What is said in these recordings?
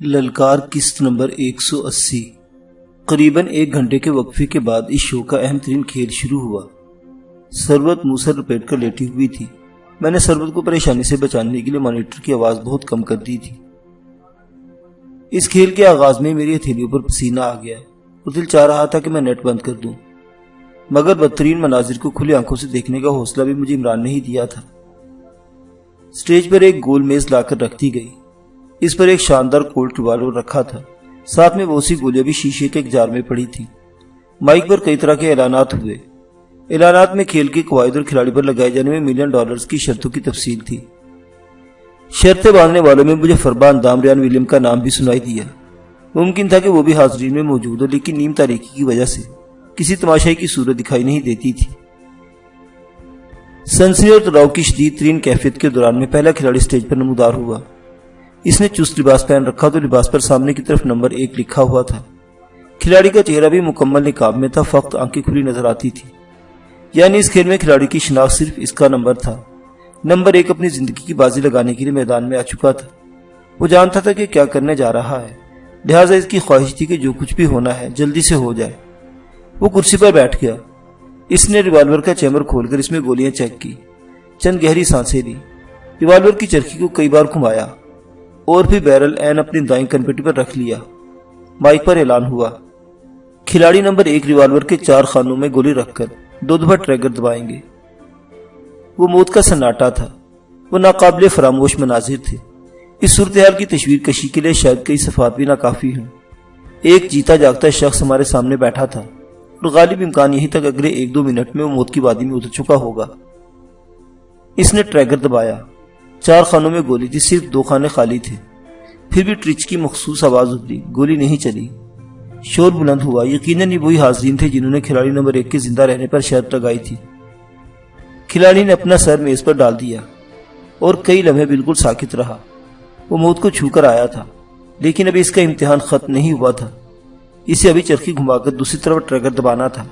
للکار قسط نمبر 180۔ قریباً 1 گھنٹے کے وقفے کے بعد اس شو کا اہم ترین کھیل شروع ہوا۔ ثروت منہ سے لپیٹ کر لیٹی ہوئی تھی۔ میں نے ثروت کو پریشانی سے بچانے کے لیے مانیٹر کی آواز بہت کم کر دی تھی۔ اس کھیل کے آغاز میں میری ہتھیلیوں پر پسینہ آ گیا اور دل چاہ رہا تھا کہ میں نیٹ بند کر دوں، مگر بدترین مناظر کو کھلی آنکھوں سے دیکھنے کا حوصلہ بھی مجھے عمران نے ہی دیا تھا۔ سٹیج پر ایک گول میز لا کر رکھ دی گئی۔ اس پر ایک شاندار کولٹ ریوالور رکھا تھا، ساتھ میں بہت سی گولیاں بھی شیشے کے ایک جار میں پڑی تھی۔ مائک پر کئی طرح کے اعلانات ہوئے۔ اعلانات میں کھیل کے قواعد اور کھلاڑی پر لگائے جانے میں $1 ملین کی شرطوں کی تفصیل تھی۔ شرطیں باندھنے والوں میں مجھے فربا اندام ریان ولیم کا نام بھی سنائی دیا۔ ممکن تھا کہ وہ بھی حاضرین میں موجود ہو، لیکن نیم تاریکی کی وجہ سے کسی تماشائی کی صورت دکھائی نہیں دیتی تھی۔ سنسنی اور تناؤ کی شدید ترین کیفیت کے دوران میں پہلا کھلاڑی سٹیج پر نمودار ہوا۔ اس نے چست لباس پہن رکھا تو لباس پر سامنے کی طرف نمبر 1 لکھا ہوا تھا۔ کھلاڑی کا چہرہ بھی مکمل نقاب میں تھا، فقط آنکھیں کھلی نظر آتی تھی، یعنی اس کھیل میں کھلاڑی کی شناخت صرف اس کا نمبر تھا۔ نمبر 1 اپنی زندگی کی بازی لگانے کے لیے میدان میں آ چکا تھا۔ وہ جانتا تھا کہ کیا کرنے جا رہا ہے، لہٰذا اس کی خواہش تھی کہ جو کچھ بھی ہونا ہے جلدی سے ہو جائے۔ وہ کرسی پر بیٹھ گیا۔ اس نے ریوالور کا چیمبر کھول کر اس میں گولیاں چیک کی، چند گہری سانسیں لی، ریوالور کی چرخی کو کئی بار گھمایا اور پھر بیرل عین اپنی دائیں کنپٹی پر رکھ لیا۔ مائک پر اعلان ہوا، کھلاڑی نمبر 1 ریوالور کے 4 خانوں میں گولی رکھ کر 2 دفعہ ٹریگر دبائیں گے۔ وہ موت کا سناٹا تھا، وہ ناقابل فراموش مناظر تھے۔ اس صورتحال کی تصویر کشی کے لیے شاید کئی صفحات بھی ناکافی ہوں۔ ایک جیتا جاگتا شخص ہمارے سامنے بیٹھا تھا اور غالب امکان یہی تک اگلے 1-2 منٹ میں وہ موت کی وادی میں اتر چکا ہوگا۔ اس نے ٹریگر دبایا۔ 4 خانوں میں گولی تھی، صرف 2 خانے خالی تھے۔ پھر بھی ٹرچ کی مخصوص آواز ابھری، گولی نہیں چلی۔ شور بلند ہوا۔ یقیناً یہ وہی حاضرین تھے جنہوں نے کھلاڑی نمبر 1 کے زندہ رہنے پر شرط لگائی تھی۔ کھلاڑی نے اپنا سر میز پر ڈال دیا اور کئی لمحے بالکل ساکت رہا۔ وہ موت کو چھو کر آیا تھا، لیکن ابھی اس کا امتحان ختم نہیں ہوا تھا۔ اسے ابھی چرخی گھما کر دوسری طرف ٹریگر دبانا تھا۔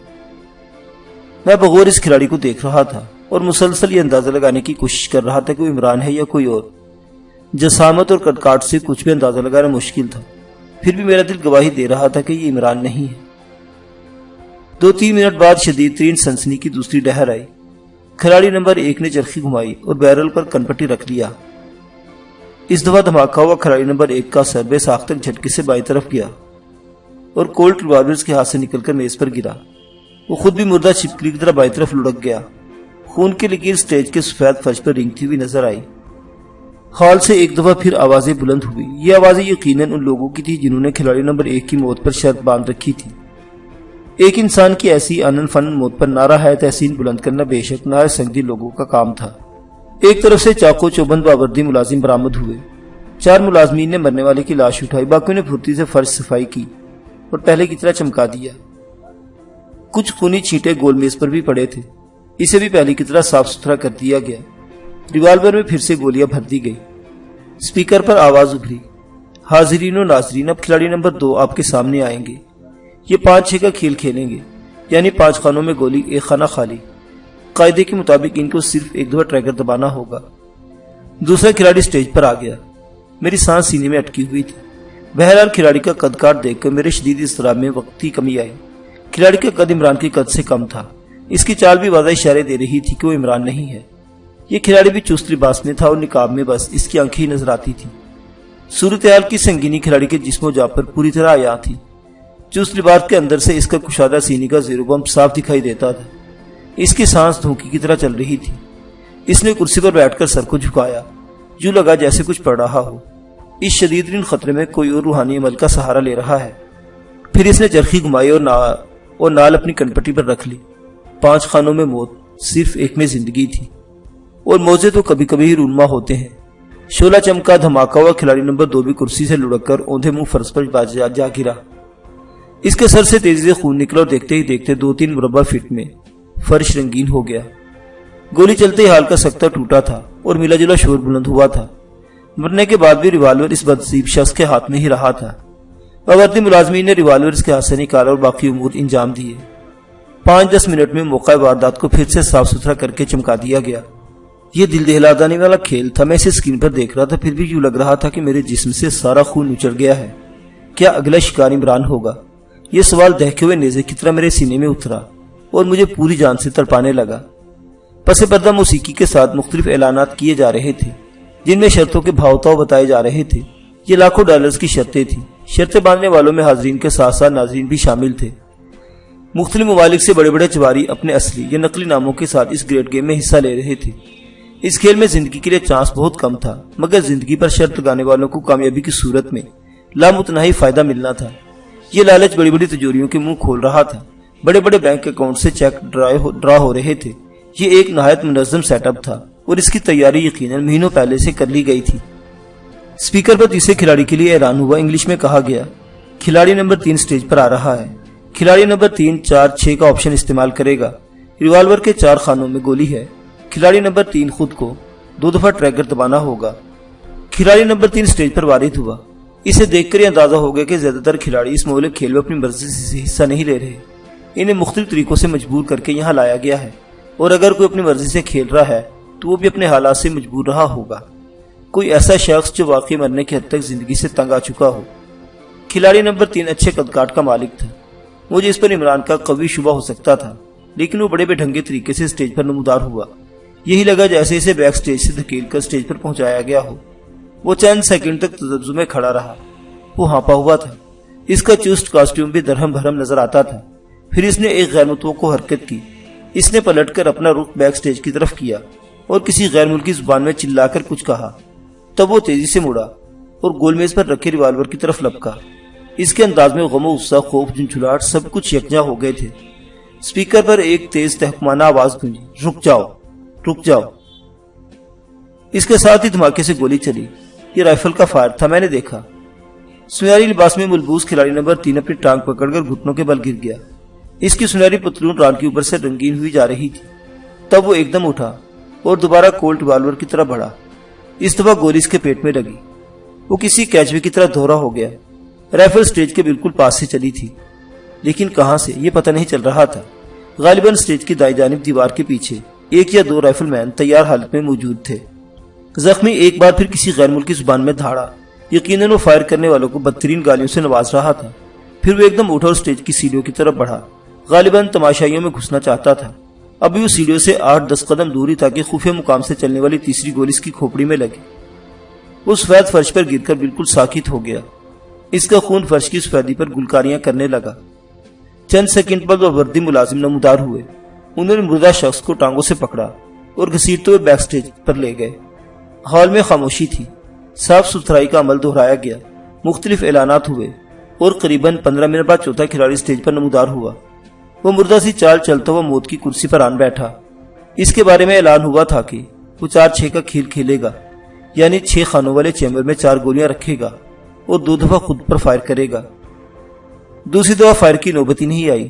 میں بغور اس کھلاڑی کو دیکھ رہا تھا اور مسلسل یہ اندازہ لگانے کی کوشش کر رہا تھا کہ وہ عمران ہے یا کوئی اور۔ جسامت اور کٹکاٹ سے کچھ بھی اندازہ لگانا مشکل تھا، پھر بھی میرا دل گواہی دے رہا تھا کہ یہ عمران نہیں ہے۔ 2-3 منٹ بعد شدید ترین سنسنی کی دوسری لہر آئی۔ کھلاڑی نمبر 1 نے چرخی گھمائی اور بیرل پر کنپٹی رکھ لیا۔ اس دفعہ دھماکہ ہوا۔ کھلاڑی نمبر 1 کا سر بے ساختہ جھٹکے سے بائیں طرف گیا اور کولٹ ریوالور کے ہاتھ سے نکل کر میز پر گرا۔ وہ خود بھی مردہ چھپکلی کی طرح بائیں طرف لڑک گیا۔ خون کی لکیر سٹیج کے سفید فرش پر رینگتی ہوئی نظر آئی۔ ہال سے ایک دفعہ پھر آوازیں بلند ہوئی۔ یہ آوازیں یقیناً ان لوگوں کی تھی جنہوں نے کھلاڑی نمبر 1 کی موت پر شرط باندھ رکھی تھی۔ ایک انسان کی ایسی آنن فنن موت پر نعرہ ہے تحسین بلند کرنا بے شک نہایت سنگدل لوگوں کا کام تھا۔ ایک طرف سے چاقو چوبند باوردی ملازم برآمد ہوئے۔ 4 ملازمین نے مرنے والے کی لاش اٹھائی، باقیوں نے پھرتی سے فرش صفائی کی اور پہلے کی طرح چمکا دیا۔ کچھ خونی چھینٹے گول میز پر بھی پڑے تھے، اسے بھی پہلے کی طرح صاف ستھرا کر دیا گیا۔ ریوالور میں پھر سے گولیاں بھر دی گئی۔ سپیکر پر آواز ابھری، حاضرین و ناظرین، اب کھلاڑی نمبر 2 آپ کے سامنے آئیں گے۔ یہ 5-6 کا کھیل کھیلیں گے، یعنی 5 خانوں میں گولی، 1 خانہ خالی۔ قاعدے کے مطابق ان کو صرف 1 دفعہ ٹریگر دبانا ہوگا۔ دوسرا کھلاڑی سٹیج پر آ گیا۔ میری سانس سینے میں اٹکی ہوئی تھی۔ بہرحال کھلاڑی کا قد کاٹ دیکھ کر میرے شدید اضطراب میں وقتی کمی آئی۔ کھلاڑی کا قد عمران کے قد سے کم تھا۔ اس کی چال بھی واضح اشارے دے رہی تھی کہ وہ عمران نہیں ہے۔ یہ کھلاڑی بھی چست لباس میں تھا اور نقاب میں بس اس کی آنکھیں ہی نظر آتی تھی۔ صورتحال کی سنگینی کھلاڑی کے جسم و جاں پر پوری طرح عیاں تھی۔ چست لباس کے اندر سے اس کا کشادہ سینے کا زیر و بم صاف دکھائی دیتا تھا۔ اس کی سانس دھوکے کی طرح چل رہی تھی۔ اس نے کرسی پر بیٹھ کر سر کو جھکایا، یوں لگا جیسے کچھ پڑھ رہا ہو۔ اس شدید ترین خطرے میں کوئی اور روحانی عمل کا سہارا لے رہا ہے۔ پھر اس نے چرخی گھمائی اور نال اپنی کنپٹی پر رکھ لی۔ 5 خانوں میں موت، صرف 1 میں زندگی تھی، اور موزے تو کبھی کبھی ہی رونما ہوتے ہیں۔ شعلہ چمکا، دھماکہ ہوا۔ کھلاڑی نمبر 2 بھی کرسی سے لڑک کر اوندھے منہ فرش پر جا گرا۔ اس کے سر سے تیزی سے خون نکلا اور دیکھتے ہی دیکھتے 2-3 مربع فٹ میں فرش رنگین ہو گیا۔ گولی چلتے ہی ہال کا سکتہ ٹوٹا تھا اور ملا جلا شور بلند ہوا تھا۔ مرنے کے بعد بھی ریوالور اس بدنصیب شخص کے ہاتھ میں ہی رہا تھا۔ باوردی ملازمین نے ریوالور اس کے ہاتھ سے نکالا اور باقی امور انجام دیے۔ 5-10 منٹ میں موقع واردات کو پھر سے صاف ستھرا کر کے چمکا دیا گیا۔ یہ دل دہلا دینے والا کھیل تھا. میں اسے اسکرین پر دیکھ رہا تھا، پھر بھی یوں لگ رہا تھا کہ میرے جسم سے سارا خون اچڑ گیا ہے. کیا اگلا شکار عمران ہوگا؟ یہ سوال دہکے ہوئے نیزے کی طرح میرے سینے میں اترا اور مجھے پوری جان سے تڑپانے لگا. پس پردہ موسیقی کے ساتھ مختلف اعلانات کیے جا رہے تھے جن میں شرطوں کے بھاؤ تاؤ بتائے جا رہے تھے. یہ لاکھوں ڈالرز کی شرطیں تھیں. شرطیں باندھنے والوں میں حاضرین کے ساتھ ساتھ ناظرین بھی شامل تھے. مختلف ممالک سے بڑے بڑے چواری اپنے اصلی یا نقلی ناموں کے ساتھ اس گریٹ گیم میں حصہ لے رہے تھے. اس کھیل میں زندگی کے لیے چانس بہت کم تھا، مگر زندگی پر شرط لگانے والوں کو کامیابی کی صورت میں لامتناہی فائدہ ملنا تھا. یہ لالچ بڑی بڑی تجوریوں کے منہ کھول رہا تھا. بڑے بڑے بینک اکاؤنٹ سے چیک ڈرا ہو رہے تھے. یہ ایک نہایت منظم سیٹ اپ تھا اور اس کی تیاری یقیناً مہینوں پہلے سے کر لی گئی تھی. اسپیکر پر تیسرے کھلاڑی کے لیے اعلان ہوا. انگلش میں کہا گیا، کھلاڑی نمبر 3 سٹیج پر آ رہا ہے. کھلاڑی نمبر 3 4 6 کا آپشن استعمال کرے گا. ریوالور کے 4 خانوں میں گولی ہے. کھلاڑی نمبر 3 خود کو 2 دفعہ ٹریگر دبانا ہوگا. کھلاڑی نمبر 3 سٹیج پر وارد ہوا. اسے دیکھ کر یہ اندازہ ہو گیا کہ زیادہ تر کھلاڑی اس مہلک کھیل میں اپنی مرضی سے حصہ نہیں لے رہے. انہیں مختلف طریقوں سے مجبور کر کے یہاں لایا گیا ہے، اور اگر کوئی اپنی مرضی سے کھیل رہا ہے تو وہ بھی اپنے حالات سے مجبور رہا ہوگا. کوئی ایسا شخص جو واقعی مرنے کی حد تک زندگی سے تنگ آ چکا ہو. کھلاڑی نمبر 3 اچھے قد کاٹ کا مالک تھا. مجھے اس پر عمران کا قوی شبہ ہو سکتا تھا، لیکن وہ بڑے بے ڈھنگے طریقے سے اسٹیج پر نمودار ہوا. یہی لگا جیسے اسے بیک سٹیج سے دھکیل کر اسٹیج پر پہنچایا گیا ہو. وہ چند سیکنڈ تک تذبذب میں کھڑا رہا. وہ ہانپا ہوا تھا. اس کا چست کاسٹیوم بھی درہم بھرم نظر آتا تھا. پھر اس نے ایک غیر متوقع حرکت کی. اس نے پلٹ کر اپنا رخ بیک سٹیج کی طرف کیا اور کسی غیر ملکی زبان میں چلا کر کچھ کہا. تب وہ تیزی سے مڑا اور گول میز پر رکھے ریوالور کی طرف لپکا. اس کے انداز میں غم و غصہ، خوف، جھنجھلاہٹ سب کچھ یکجا ہو گئے تھے. اسپیکر پر ایک تیز تحکمانہ آواز گونجی، رک جاؤ، رک جاؤ. اس کے ساتھ ہی دھماکے سے گولی چلی. یہ رائفل کا فائر تھا، میں نے دیکھا. سنہری لباس میں ملبوس کھلاڑی نمبر 3 اپنی ٹانگ پکڑ کر گھٹنوں کے بل گر گیا. اس کی سنہری پتلون ران کے اوپر سے رنگین ہوئی جا رہی تھی. تب وہ ایک دم اٹھا اور دوبارہ کولٹ ریوالور کی طرف بڑھا. اس دفعہ گولی اس کے پیٹ میں لگی. وہ کسی کیچوے کی طرح دھورا ہو گیا. رائفل سٹیج کے بالکل پاس سے چلی تھی، لیکن کہاں سے یہ پتہ نہیں چل رہا تھا. غالباً سٹیج کی دائیں جانب دیوار کے پیچھے 1 یا 2 رائفل مین تیار حالت میں موجود تھے. زخمی ایک بار پھر کسی غیر ملکی زبان میں دھاڑا. یقیناً وہ فائر کرنے والوں کو بدترین گالیوں سے نواز رہا تھا. پھر وہ ایک دم اٹھا اور سٹیج کی سیڑھیوں کی طرف بڑھا. غالباً تماشائیوں میں گھسنا چاہتا تھا. ابھی وہ سیڑھیوں سے 8-10 قدم دوری تاکہ خفیہ مقام سے چلنے والی تیسری گولی اس کی کھوپڑی میں لگی. وہ سفید فرش پر گر کر بالکل ساکت ہو گیا. اس کا خون فرش کی سفیدی پر گلکاریاں کرنے لگا. چند سیکنڈ بعد وہ وردی ملازم نمودار ہوئے. انہوں نے مردہ شخص کو ٹانگوں سے پکڑا اور گھسیٹتے ہوئے بیک سٹیج پر لے گئے. ہال میں خاموشی تھی. صاف ستھرائی کا عمل دہرایا گیا. مختلف اعلانات ہوئے اور قریباً 15 منٹ بعد چوتھا کھلاڑی سٹیج پر نمودار ہوا. وہ مردہ سی چال چلتا ہوا موت کی کرسی پر آن بیٹھا. اس کے بارے میں اعلان ہوا تھا کہ وہ 4-6 کا کھیل کھیلے گا، یعنی 6 خانوں والے چیمبر میں 4 گولیاں رکھے گا اور 2 دفعہ خود پر فائر کرے گا. دوسری دفعہ فائر کی نوبت ہی نہیں آئی.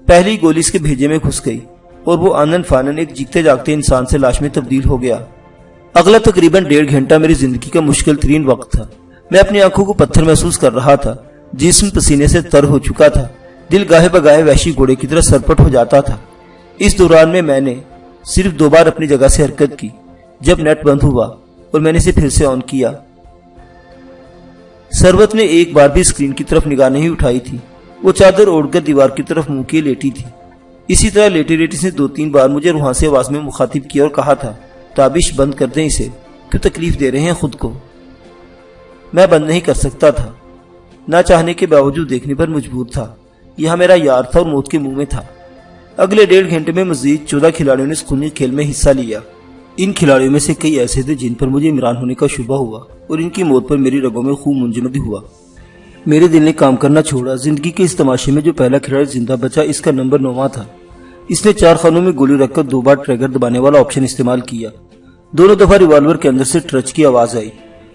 پہلی گولی اس کے بھیجے میں گھس گئی اور وہ آنن فانن ایک جیتے جاگتے انسان سے لاش میں تبدیل ہو گیا. اگلا تقریباً 1.5 گھنٹہ میری زندگی کا مشکل ترین وقت تھا. میں اپنی آنکھوں کو پتھر محسوس کر رہا تھا. جسم پسینے سے تر ہو چکا تھا. دل گاہے بگاہے وحشی گھوڑے کی طرح سرپٹ ہو جاتا تھا. اس دوران میں نے صرف 2 بار اپنی جگہ سے حرکت کی. جب نیٹ بند ہوا اور میں نے اسے پھر سے آن کیا. سروت نے ایک بار بھی اسکرین کی طرف نگاہ نہیں اٹھائی تھی. وہ چادر اوڑھ کر دیوار کی طرف منہ کیے لیٹی تھی. اسی طرح لیٹی لیٹی سے 2-3 بار مجھے روحاں سے آواز میں مخاطب کیا اور کہا تھا، تابش بند کر دیں اسے، کیوں تکلیف دے رہے ہیں خود کو. میں بند نہیں کر سکتا تھا. نہ چاہنے کے باوجود دیکھنے پر مجبور تھا. یہاں میرا یار تھا اور موت کے منہ میں تھا. اگلے 1.5 گھنٹے میں مزید 14 کھلاڑیوں نے اس خونی کھیل میں حصہ لیا. ان کھلاڑیوں میں سے کئی ایسے تھے جن پر مجھے عمران ہونے کا شبہ ہوا اور ان کی موت پر میری رگوں میں خون منجمد ہوا. میرے دل نے کام کرنا چھوڑا. زندگی کے اس تماشے میں جو پہلا کھلاڑی زندہ بچا اس کا نمبر 9واں تھا. اس نے 4 خانوں میں گولی رکھ کر 2 بار ٹریگر دبانے والا آپشن استعمال کیا. دونوں دفعہ ریوالور کے اندر سے ٹرچ کی آواز آئی.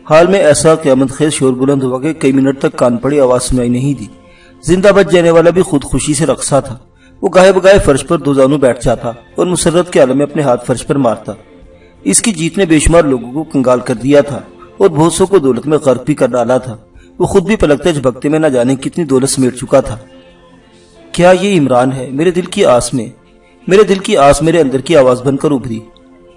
حال میں ایسا قیامت خیز شور بلند ہوا کہ کئی منٹ تک کان پڑی آواز سنائی نہیں دی. زندہ بچ جانے والا بھی خود خوشی سے رقصا تھا. وہ گاہے بگاہے فرش پر 2 زانوں بیٹھ جاتا اور مسرت کے عالم میں اپنے ہاتھ فرش پر مارتا. اس کی جیت نے بے شمار لوگوں کو کنگال کر دیا تھا اور بہت سو کو دولت میں غرق بھی کر ڈالا تھا. وہ خود بھی پلکتے جھپکتے میں نہ جانے کتنی دولت سمیٹ چکا تھا. کیا یہ عمران ہے؟ میرے دل کی آس میرے اندر کی آواز بن کر ابھری.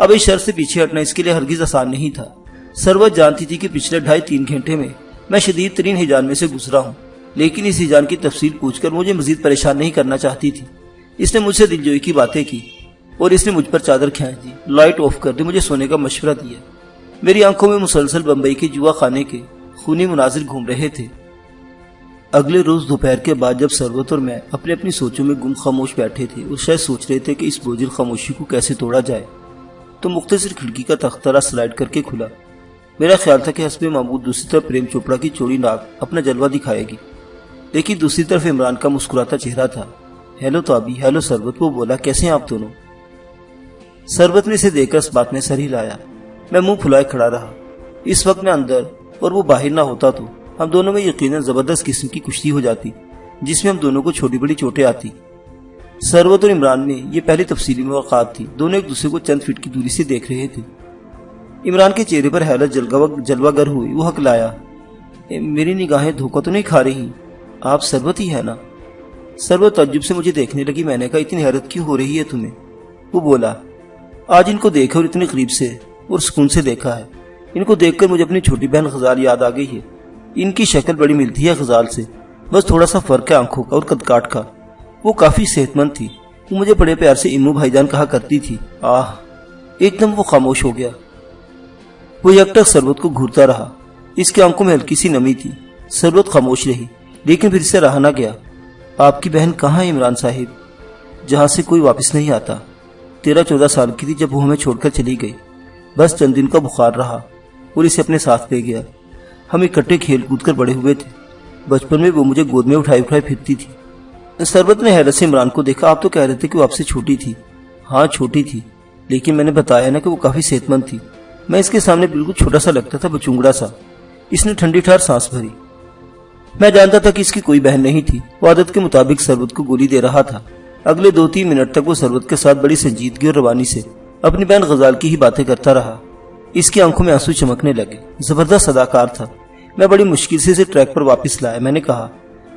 اب اس شرط سے پیچھے ہٹنا اس کے لیے ہرگز آسان نہیں تھا۔ سربت جانتی تھی کہ پچھلے 2.5-3 گھنٹے میں شدید ترین ہیجان میں سے گزرا ہوں، لیکن اس ہیجان کی تفصیل پوچھ کر مجھے مزید پریشان نہیں کرنا چاہتی تھی۔ اس نے مجھ سے دلجوئی کی باتیں کی اور اس نے مجھ پر چادر کھینچ دی، لائٹ آف کر دی، مجھے سونے کا مشورہ دیا۔ میری آنکھوں میں مسلسل بمبئی کے جوا خانے کے خونی مناظر گھوم رہے تھے۔ اگلے روز دوپہر کے بعد جب سربت اور میں اپنی اپنی سوچوں میں گم خاموش بیٹھے تھے اور شاید سوچ رہے تھے کہ اس بوجھل خاموشی کو کیسے توڑا جائے، تو مختصر کھڑکی کا تختہ سلائڈ کر کے کھلا۔ میرا خیال تھا کہ حسب معمول دوسری طرف پریم چوپڑا کی چوڑی ناک اپنا جلوہ دکھائے گی، لیکن دوسری طرف عمران کا مسکراتا چہرہ تھا۔ ہیلو تابی، ہیلو سربت، وہ بولا، کیسے ہیں آپ دونوں؟ سربت نے اسے دیکھ کر اس بات میں سر ہلایا۔ میں منہ پھلائے کھڑا رہا۔ اس وقت میں اندر اور وہ باہر نہ ہوتا تو ہم دونوں میں یقیناً زبردست قسم کی کشتی ہو جاتی، جس میں ہم دونوں کو چھوٹی بڑی چوٹیں آتی۔ سربت اور عمران میں یہ پہلی تفصیلی ملاقات تھی۔ دونوں ایک دوسرے کو چند فٹ کی دوری سے دیکھ رہے تھے۔ عمران کے چہرے پر حیرت جلوہ گر ہوئی۔ وہ ہکلایا، میری نگاہیں دھوکہ تو نہیں کھا رہی؟ آپ سربت ہی ہے نا؟ سربت تعجب سے مجھے دیکھنے لگی۔ میں نے کہا، اتنی حیرت کیوں ہو رہی ہے تمہیں؟ وہ بولا، آج ان کو دیکھا اور اتنے قریب سے اور سکون سے دیکھا ہے۔ ان کو دیکھ کر مجھے اپنی چھوٹی بہن غزال یاد آ گئی ہے۔ ان کی شکل بڑی ملتی ہے غزال سے، بس تھوڑا سا فرق ہے آنکھوں کا اور قد کاٹ کا۔ وہ کافی صحت مند تھی۔ وہ مجھے بڑے پیار سے امو بھائی جان کہا کرتی تھی۔ آہ! ایک دم وہ خاموش ہو گیا۔ وہ یکٹک سربت کو گھورتا رہا۔ اس کی آنکھوں میں ہلکی سی نمی تھی۔ سربت خاموش رہی، لیکن پھر سے رہا نہ گیا۔ آپ کی بہن کہاں ہے عمران صاحب؟ جہاں سے کوئی واپس نہیں آتا۔ 13-14 سال کی تھی جب وہ ہمیں چھوڑ کر چلی گئی۔ بس چند دن کا بخار رہا اور اسے اپنے ساتھ لے گیا۔ ہم اکٹھے کھیل کود کر بڑے ہوئے تھے۔ بچپن میں وہ مجھے گود میں اٹھائے پھرتی تھی۔ سربت نے حیرت سے عمران کو دیکھا۔ آپ تو کہہ رہے تھے کہ وہ آپ سے چھوٹی تھی۔ ہاں چھوٹی تھی، لیکن میں نے بتایا نا کہ وہ کافی صحت مند تھی۔ میں اس کے سامنے بالکل چھوٹا سا لگتا تھا، بچونگڑا سا۔ اس نے ٹھنڈی ٹھار سانس بھری۔ میں جانتا تھا کہ اس کی کوئی بہن نہیں تھی۔ وہ عادت کے مطابق سربت کو گولی دے رہا تھا۔ اگلے 2-3 منٹ تک وہ سربت کے ساتھ بڑی سنجیدگی اور روانی سے اپنی بہن غزال کی ہی باتیں کرتا رہا۔ اس کی آنکھوں میں آنسو چمکنے لگے۔ زبردست اداکار تھا۔ میں بڑی مشکل سے اسے ٹریک پر واپس لایا۔ میں نے کہا،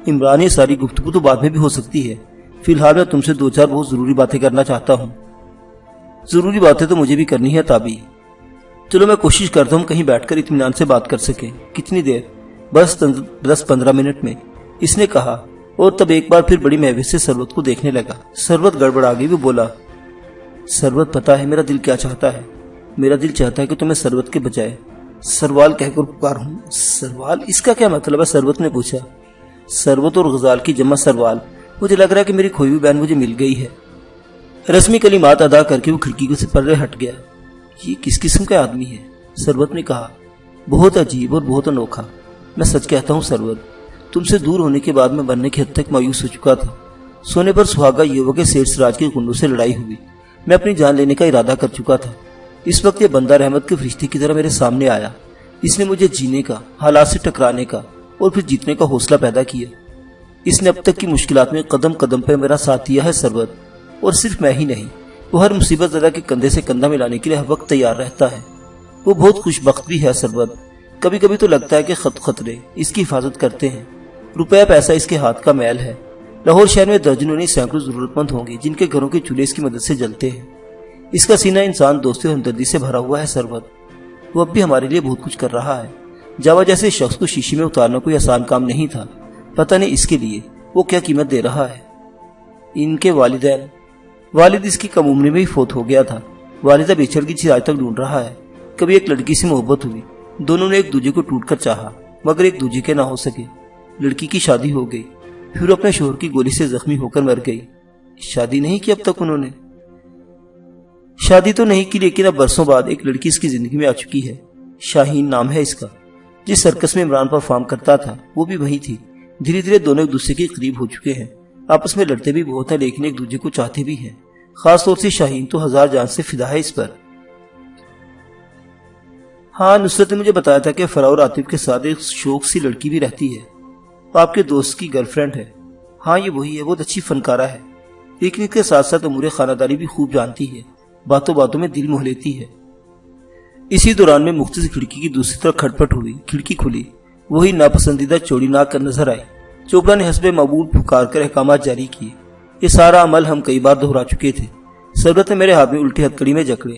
عمران، یہ ساری گفتگو تو بعد میں بھی ہو سکتی ہے۔ فی الحال میں تم سے 2-4 بہت ضروری باتیں کرنا چاہتا ہوں۔ ضروری باتیں تو مجھے بھی کرنی ہے تابی۔ چلو میں کوشش کرتا ہوں کہیں بیٹھ کر اطمینان سے بات کر سکیں۔ کتنی دیر؟ بس 10-15 منٹ میں، اس نے کہا، اور تب ایک بار پھر بڑی محبت سے سربت کو دیکھنے لگا۔ سربت گڑبڑا گئی۔ وہ بولا، سربت، پتا ہے میرا دل کیا چاہتا ہے؟ میرا دل چاہتا ہے کہ تمہیں سربت کے بجائے سروال کہہ کر پکاروں۔ سروال؟ اس کا کیا مطلب ہے؟ سربت نے پوچھا۔ سربت اور غزال کی جمع سروال۔ مجھے لگ رہا ہے کہ میری کھوئی ہوئی بہن مجھے مل گئی ہے۔ رسمی کلمات ادا کر کے وہ کھڑکی سے پردے ہٹ گیا۔ یہ کس قسم کا آدمی ہے؟ سربت نے کہا، بہت عجیب اور بہت انوکھا۔ میں سچ کہتا ہوں سربت، تم سے دور ہونے کے بعد میں مرنے کی حد تک مایوس ہو چکا تھا۔ سونے پر سہاگا یوک کے سیٹ سراج کے گنڈوں سے لڑائی ہوئی۔ میں اپنی جان لینے کا ارادہ کر چکا تھا۔ اس وقت یہ بندہ رحمت کے فرشتے کی طرح میرے سامنے آیا۔ اس نے مجھے جینے کا، حالات سے ٹکرانے کا اور پھر جیتنے کا حوصلہ پیدا کیا۔ اس نے اب تک کی مشکلات میں قدم قدم پہ میرا ساتھ دیا ہے سربت، اور صرف میں ہی نہیں، وہ ہر مصیبت زدہ کے کندھے سے کندھا ملانے کے لیے ہر وقت تیار رہتا ہے۔ وہ بہت خوش بخت بھی ہے سربت۔ کبھی کبھی تو لگتا ہے کہ خطرے اس کی حفاظت کرتے ہیں۔ روپیہ پیسہ اس کے ہاتھ کا میل ہے۔ لاہور شہر میں درجنوں نہیں سینکڑوں ضرورت مند ہوں گے جن کے گھروں کے چولہے اس کی مدد سے جلتے ہیں۔ اس کا سینہ انسان دوستی اور ہمدردی سے بھرا ہوا ہے سربت۔ وہ اب بھی ہمارے لیے بہت کچھ کر رہا ہے۔ جاوا جیسے شخص کو شیشے میں اتارنا کوئی آسان کام نہیں تھا۔ پتہ نہیں اس کے لیے وہ کیا قیمت دے رہا ہے۔ ان کے والدین، والد اس کی کم عمری میں ہی فوت ہو گیا تھا۔ والدہ بچھڑ کی چیز آج تک ڈھونڈ رہا ہے۔ کبھی ایک لڑکی سے محبت ہوئی، دونوں نے ایک دوسرے کو ٹوٹ کر چاہا، مگر ایک دوسرے کے نہ ہو سکے۔ لڑکی کی شادی ہو گئی، پھر اپنے شوہر کی گولی سے زخمی ہو کر مر گئی۔ شادی نہیں کی اب تک انہوں نے؟ شادی تو نہیں کی، لیکن اب برسوں بعد ایک لڑکی اس کی زندگی میں آ چکی ہے۔ شاہین نام ہے اس کا۔ جس سرکس میں عمران پرفارم کرتا تھا وہ بھی وہی تھی۔ دھیرے دھیرے دونوں ایک دوسرے کے قریب ہو چکے ہیں۔ آپس میں لڑتے بھی بہت ہیں، لیکن ایک دوسرے کو چاہتے بھی ہیں۔ خاص طور سے شاہین تو 1000 جان سے فدا ہے اس پر۔ ہاں، نصرت نے مجھے بتایا تھا کہ فراور عاطف کے ساتھ ایک شوق سی لڑکی بھی رہتی ہے۔ آپ کے دوست کی گرل فرینڈ ہے۔ ہاں یہ وہی ہے، بہت اچھی فنکارہ ہے، لیکن اس کے ساتھ ساتھ امور خانہ داری بھی خوب جانتی ہے، باتوں باتوں میں دل موہ لیتی ہے۔ اسی دوران میں مختصر کھڑکی کی دوسری طرف کھٹپٹ ہوئی، کھڑکی کھلی، وہی ناپسندیدہ چوڑی ناک کر نظر آئی۔ چوپڑا نے حسب معمول پھکار کر احکامات جاری کیے۔ یہ سارا عمل ہم کئی بار دہرا چکے تھے۔ سربت نے میرے ہاتھ میں الٹی ہتکڑی میں جکڑے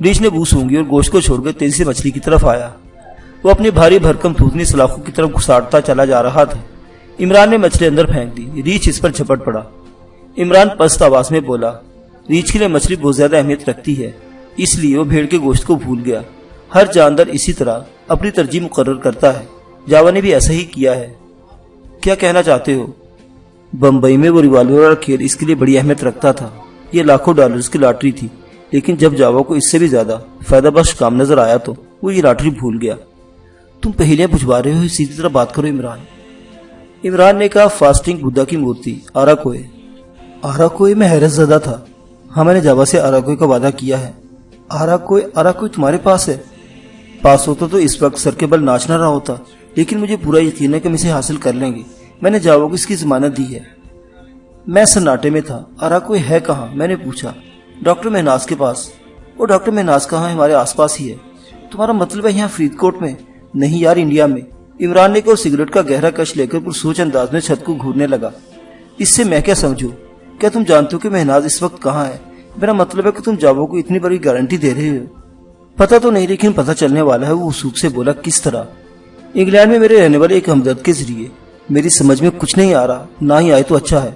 ریچھ نے بو سونگی اور گوشت کو چھوڑ کر تیزی سے مچھلی کی طرف آیا۔ وہ اپنی بھاری بھرکم تھوتنی سلاخوں کی طرف گھساٹتا چلا جا رہا تھا۔ عمران نے مچھلی اندر پھینک دی۔ ریچھ اس پر جھپٹ پڑا۔ عمران پست آواز میں بولا، ریچھ کے لیے مچھلی بہت زیادہ اہمیت رکھتی ہے، اس لیے وہ بھیڑ کے گوشت کو بھول گیا۔ ہر جاندار اسی طرح اپنی ترجیح مقرر کرتا ہے۔ جاوا نے بھی ایسا ہی کیا ہے۔ کیا کہنا چاہتے ہو؟ بمبئی میں وہ ریوالور اور کھیل اس کے لیے بڑی اہمیت رکھتا تھا۔ یہ لاکھوں ڈالرز کی لاٹری تھی، لیکن جب جاوا کو اس سے بھی زیادہ فائدہ بخش کام نظر آیا تو وہ یہ لاٹری بھول گیا۔ تم پہیلیاں بجھوا رہے ہو، سیدھی طرح بات کرو عمران۔ عمران نے کہا، فاسٹنگ بدھا کی مورتی آراکوئے۔ آراکوئے میں حیرت زدہ تھا۔ ہاں، میں نے جاوا سے آراکوئے کا وعدہ کیا ہے۔ آراکوئے تمہارے پاس ہے؟ پاس ہوتا تو اس وقت سر کے بل ناچ نہ رہا ہوتا، لیکن مجھے پورا یقین ہے کہ ہم اسے حاصل کر لیں گے۔ میں نے جاوا کو اس کی ضمانت دی ہے۔ میں سناٹے میں تھا۔ آراکوئے ہے کہاں؟ میں نے پوچھا۔ ڈاکٹر مہناز کے پاس۔ وہ ڈاکٹر مہناز کہاں ہے؟ ہمارے آس پاس ہی ہے۔ تمہارا مطلب ہے یہاں فرید کوٹ میں؟ نہیں یار، انڈیا میں۔ عمران نے کو سگریٹ کا گہرا کش لے کر پرسوچ انداز میں چھت کو گھورنے لگا۔ اس سے میں کیا سمجھوں؟ کیا تم جانتے ہو کہ مہناز اس وقت کہاں ہے؟ میرا مطلب ہے کہ تم جاوا کو اتنی بڑی گارنٹی دے رہے ہو۔ پتہ تو نہیں، لیکن پتہ چلنے والا ہے۔ وہ وثوق سے بولا، کس طرح؟ انگلینڈ میں میرے رہنے والے ایک ہمدرد کے ذریعے۔ میری سمجھ میں کچھ نہیں آ رہا، نہ ہی آئے تو اچھا ہے۔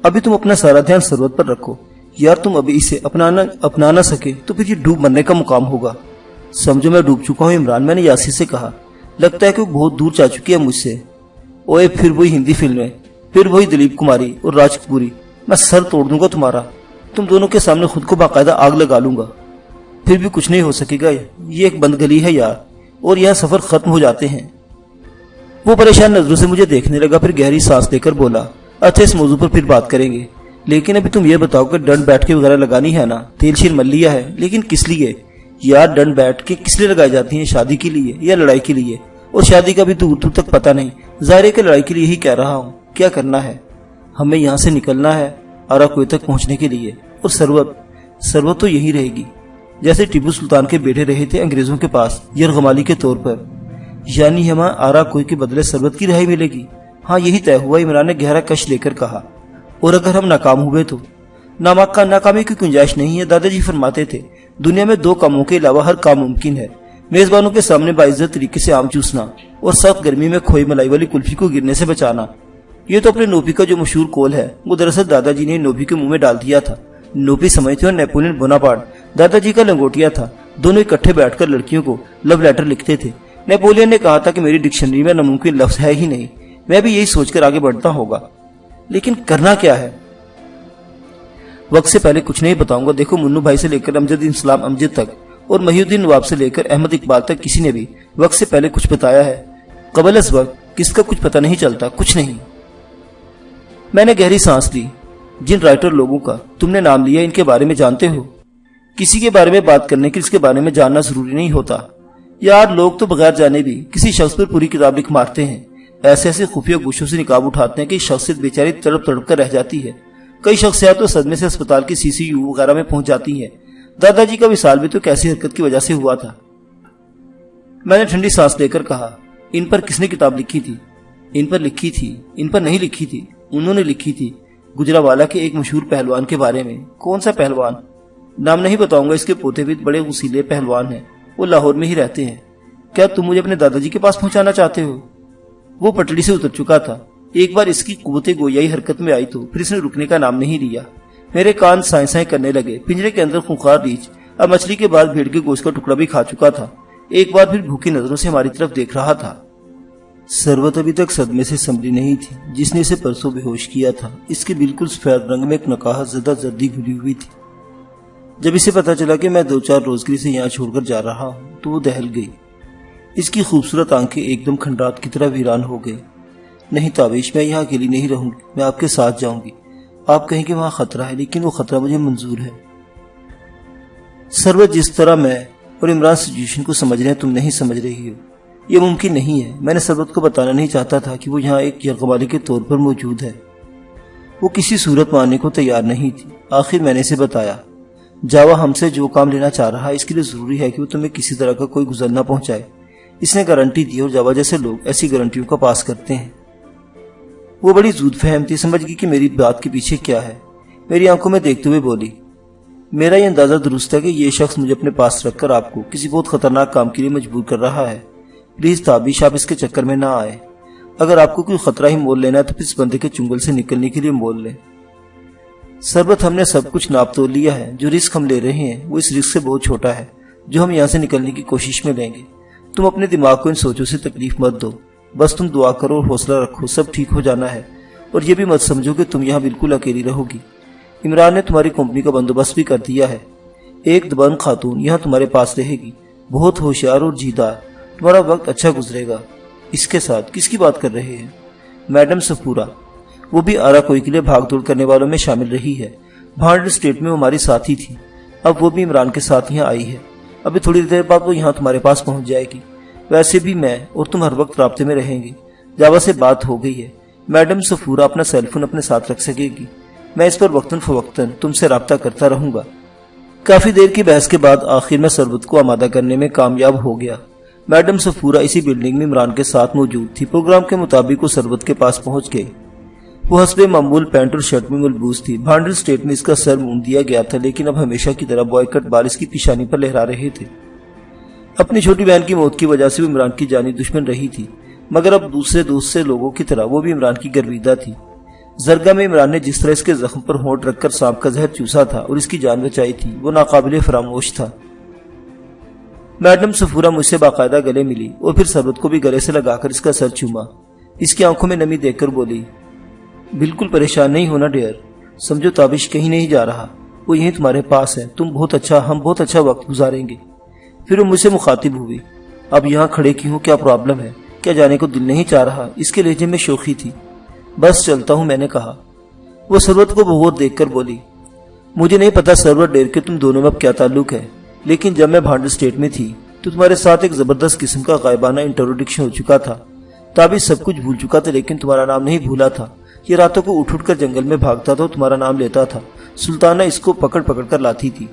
ابھی تم اپنا سارا دھیان ثروت پر رکھو یار۔ تم ابھی اسے اپنا نہ سکے تو پھر یہ ڈوب مرنے کا مقام ہوگا۔ سمجھو میں ڈوب چکا ہوں عمران، میں نے یاسر سے کہا۔ لگتا ہے کہ وہ بہت دور جا چکی ہے مجھ سے۔ اوئے، پھر وہی ہندی فلمیں، پھر وہی دلیپ کماری اور راج کپوری۔ میں سر توڑ دوں گا تمہارا۔ تم دونوں کے سامنے خود کو باقاعدہ آگ لگا لوں گا، پھر بھی کچھ نہیں ہو سکے گا۔ یہ ایک بند گلی ہے یار، اور یہاں سفر ختم ہو جاتے ہیں۔ وہ پریشان نظروں سے مجھے دیکھنے لگا، پھر گہری سانس لے کر بولا، اچھا اس موضوع پر پھر بات کریں گے، لیکن ابھی تم یہ بتاؤ کہ ڈنڈ بیٹھ کے وغیرہ لگانی ہے نا؟ تیل شیل مل لیا ہے؟ لیکن کس لیے یار؟ ڈنڈ بیٹھ کے کس لیے لگائی جاتی ہیں؟ شادی کے لیے یا لڑائی کے لیے؟ اور شادی کا بھی دور دور تک پتہ نہیں۔ ظاہر ہے کہ لڑائی کے لیے ہی کہہ رہا ہوں۔ کیا کرنا ہے؟ ہمیں یہاں سے نکلنا ہے آراکوئے تک پہنچنے کے لیے، اور ثروت تو یہی رہے گی، جیسے ٹیپو سلطان کے بیٹے رہے تھے انگریزوں کے پاس یرغمالی کے طور پر۔ یعنی ہمیں آراکوئے کے بدلے ثروت کی رہائی ملے گی؟ ہاں، یہی طے ہوا، عمران نے گہرا کش لے کر کہا۔ اور اگر ہم ناکام ہوئے تو؟ ناکامی کی گنجائش نہیں ہے۔ دادا جی فرماتے تھے، دنیا میں 2 کاموں کے علاوہ ہر کام ممکن ہے، میزبانوں کے سامنے باعزت طریقے سے آم چوسنا اور سخت گرمی میں کھوئی ملائی والی کلفی کو گرنے سے بچانا۔ یہ تو اپنے نوپی کا جو مشہور قول ہے، وہ دراصل دادا جی نے نوپی کے منہ میں ڈال دیا تھا۔ نوپی سمجھتے اور نیپولین بوناپارٹ دادا جی کا لنگوٹیا تھا۔ دونوں اکٹھے بیٹھ کر لڑکیوں کو لو لیٹر لکھتے تھے۔ نیپولین نے کہا تھا کہ میری ڈکشنری میں ناممکن لفظ ہے ہی نہیں۔ میں بھی یہی سوچ کر آگے بڑھتا ہوگا، لیکن کرنا کیا ہے؟ وقت سے پہلے کچھ نہیں بتاؤں گا۔ دیکھو، منو بھائی سے لے کر امجد اسلام امجد تک، اور محی الدین نواب سے لے کر احمد اقبال تک کسی نے بھی وقت سے پہلے کچھ بتایا ہے؟ قبل از وقت کس کا کچھ پتہ نہیں چلتا، کچھ نہیں۔ میں نے گہری سانس لی۔ جن رائٹر لوگوں کا تم نے نام لیا، ان کے بارے میں جانتے ہو؟ کسی کے بارے میں بات کرنے کے اس کے بارے میں جاننا ضروری نہیں ہوتا یار۔ لوگ تو بغیر جانے بھی کسی شخص پر پوری کتاب لکھ مارتے ہیں۔ ایسے خفیہ گوشوں سے نقاب اٹھاتے ہیں کہ شخصیت بیچاری تڑپ تڑپ کر رہ جاتی ہے۔ کئی شخصیات تو صدمے سے اسپتال کی CCU وغیرہ میں پہنچ جاتی ہیں۔ دادا جی کا وصال بھی تو کیسی حرکت کی وجہ سے ہوا تھا۔ میں نے ٹھنڈی سانس لے کر کہا، ان پر کس نے کتاب لکھی تھی؟ ان پر لکھی تھی؟ ان پر نہیں لکھی تھی، انہوں نے لکھی تھی گجرانوالہ کے ایک مشہور پہلوان کے بارے میں۔ کون سا پہلوان؟ نام نہیں بتاؤں گا۔ اس کے پوتے بھی بڑے غسیلے پہلوان ہیں، وہ لاہور میں ہی رہتے ہیں۔ کیا تم مجھے اپنے دادا جی کے پاس پہنچانا چاہتے ہو؟ وہ پٹڑی سے اتر چکا تھا۔ ایک بار اس کی قوت گویائی حرکت میں آئی تو پھر اس نے رکنے کا نام نہیں لیا۔ میرے کان سائیں سائیں کرنے لگے۔ پنجرے کے اندر خونخوار ریچھ اب مچھلی کے بعد بھیڑ کے گوشت کا ٹکڑا بھی کھا چکا تھا۔ ایک بار پھر بھوکی نظروں سے ہماری طرف دیکھ رہا تھا۔ ثروت ابھی تک صدمے سے سنبھلی نہیں تھی جس نے اسے پرسوں بے ہوش کیا تھا۔ اس کے بالکل سفید رنگ میں ایک نقاہت زدہ زردی گھلی ہوئی تھی۔ جب اسے پتا چلا کہ میں 2-4 روزگری سے یہاں چھوڑ کر جا رہا ہوں تو وہ دہل گئی۔ اس کی خوبصورت آنکھیں ایک دم کھنڈرات کی طرح ویران ہو گئی۔ نہیں تاویش، میں یہاں اکیلی نہیں رہوں گی، میں آپ کے ساتھ جاؤں گی۔ آپ کہیں کہ وہاں خطرہ ہے، لیکن وہ خطرہ مجھے منظور ہے۔ ثروت، جس طرح میں اور عمران سچویشن کو سمجھ رہے ہیں تم نہیں سمجھ رہی ہو۔ یہ ممکن نہیں ہے۔ میں نے ثروت کو بتانا نہیں چاہتا تھا کہ وہ یہاں ایک یرغمالی کے طور پر موجود ہے۔ وہ کسی صورت ماننے کو تیار نہیں تھی۔ آخر میں نے اسے بتایا، جاوا ہم سے جو کام لینا چاہ رہا ہے اس کے لیے ضروری ہے کہ وہ تمہیں کسی طرح کا کوئی گزر نہ پہنچائے۔ اس نے گارنٹی دی اور جاوا جیسے لوگ ایسی گارنٹیوں کا پاس کرتے ہیں۔ وہ بڑی زود فہم تھی، سمجھ گئی کہ میری بات کے پیچھے کیا ہے۔ میری آنکھوں میں دیکھتے ہوئے بولی، میرا یہ اندازہ درست ہے کہ یہ شخص مجھے اپنے پاس رکھ کر آپ کو کسی بہت خطرناک کام کے لیے مجبور کر رہا ہے۔ پلیز تابش، آپ اس کے چکر میں نہ آئے۔ اگر آپ کو کوئی خطرہ ہی مول لینا ہے تو پھر اس بندے کے چنگل سے نکلنے کے لیے مول لیں۔ سربت، ہم نے سب کچھ ناپ تول لیا ہے۔ جو رسک ہم لے رہے ہیں وہ اس رسک سے بہت چھوٹا ہے جو ہم یہاں سے نکلنے کی کوشش میں لیں گے۔ تم اپنے دماغ کو ان سوچوں سے تکلیف مت دو، بس تم دعا کرو اور حوصلہ رکھو، سب ٹھیک ہو جانا ہے۔ اور یہ بھی مت سمجھو کہ تم یہاں بالکل اکیلی رہو گی۔ عمران نے تمہاری کمپنی کا بندوبست بھی کر دیا ہے۔ ایک دبنگ خاتون یہاں تمہارے پاس رہے گی، بہت ہوشیار اور جیدار۔ تمہارا وقت اچھا گزرے گا۔ اس کے ساتھ کس کی بات کر رہے ہیں؟ میڈم صفورہ، وہ بھی آرا کوئی کے لیے بھاگ دوڑ کرنے والوں میں شامل رہی ہے۔ بھانڈ اسٹیٹ میں وہ ہماری ساتھی تھی، اب وہ بھی عمران کے ساتھ یہاں آئی ہے۔ ابھی تھوڑی دیر بعد وہ یہاں تمہارے پاس پہنچ جائے گی۔ ویسے بھی میں اور تم ہر وقت رابطے میں رہیں گے۔ جاوا سے بات ہو گئی ہے، میڈم صفورہ اپنا سیل فون اپنے ساتھ رکھ سکے گی۔ میں اس پر وقتاً فوقتاً تم سے رابطہ کرتا رہوں گا۔ کافی دیر کی بحث کے بعد آخر میں سربت کو آمادہ کرنے میں کامیاب ہو گیا۔ میڈم صفورہ اسی بلڈنگ میں عمران کے ساتھ موجود تھی۔ پروگرام کے مطابق وہ سربت کے پاس پہنچ گئی۔ وہ حسب معمول پینٹ اور شرٹ میں ملبوس تھی۔ بھانڈل اسٹیٹ میں اس کا سر مون دیا گیا تھا، لیکن اب ہمیشہ کی طرح بوائے کٹ بال اس کی پیشانی پر لہرا رہے تھے۔ اپنی چھوٹی بہن کی موت کی وجہ سے وہ عمران کی جانی دشمن رہی تھی، مگر اب دوسرے لوگوں کی طرح وہ بھی عمران کی گرویدہ تھی۔ زرگاہ میں عمران نے جس طرح اس کے زخم پر ہونٹ رکھ کر سانپ کا زہر چوسا تھا اور اس کی جان بچائی تھی، وہ ناقابل فراموش تھا۔ میڈم صفورہ مجھ سے باقاعدہ گلے ملی اور پھر سربت کو بھی گلے سے لگا کر اس کا سر چوما۔ اس کی آنکھوں میں نمی دیکھ کر بولی، بالکل پریشان نہیں ہونا ڈیئر، سمجھو تابش کہیں نہیں جا رہا، وہ یہیں تمہارے پاس ہے۔ ہم بہت اچھا وقت گزاریں گے۔ پھر وہ مجھ سے مخاطب ہوئی، اب یہاں کھڑے کیوں، کیا پرابلم ہے؟ کیا جانے کو دل نہیں چاہ رہا؟ اس کے لہجے میں شوخی تھی۔ بس چلتا ہوں، میں نے کہا۔ وہ سرورت کو بغور دیکھ کر بولی، مجھے نہیں پتا سرورت ڈیر کہ تم دونوں میں اب کیا تعلق ہے، لیکن جب میں بھانڈل اسٹیٹ میں تھی تو تمہارے ساتھ ایک زبردست قسم کا غائبانہ انٹروڈکشن ہو چکا تھا۔ تابش سب کچھ بھول چکا تھا لیکن تمہارا نام نہیں بھولا تھا۔ یہ راتوں کو اٹھ کر جنگل میں بھاگتا تھا اور تمہارا نام لیتا تھا۔ سلطانہ اس کو پکڑ کر لاتی تھی۔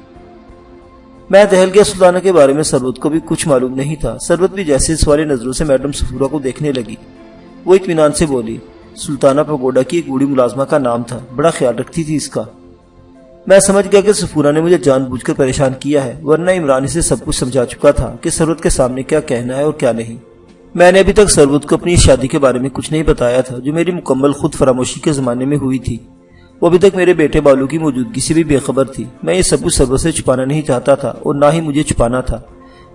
میں دہل گیا۔ سلطانہ کے بارے میں سرورت کو بھی کچھ معلوم نہیں تھا۔ سرورت بھی جیسے سوالے نظروں سے میڈم صفورہ کو دیکھنے لگی۔ وہ اطمینان سے بولی، سلطانہ پگوڈا کی ایک بوڑھی ملازمہ کا نام تھا، بڑا خیال رکھتی تھی اس کا۔ میں سمجھ گیا کہ صفورہ نے مجھے جان بوجھ کر پریشان کیا ہے، ورنہ عمران سے سب کچھ سمجھا چکا تھا کہ سرورت کے سامنے کیا کہنا ہے اور کیا نہیں۔ میں نے ابھی تک سرورت کو اپنی شادی کے بارے میں کچھ نہیں بتایا تھا جو میری مکمل خود فراموشی کے زمانے میں ہوئی تھی۔ وہ ابھی تک میرے بیٹے بالو کی موجودگی سے بھی بے خبر تھی۔ میں یہ سب کچھ سرورت سے چھپانا نہیں چاہتا تھا اور نہ ہی مجھے چھپانا تھا،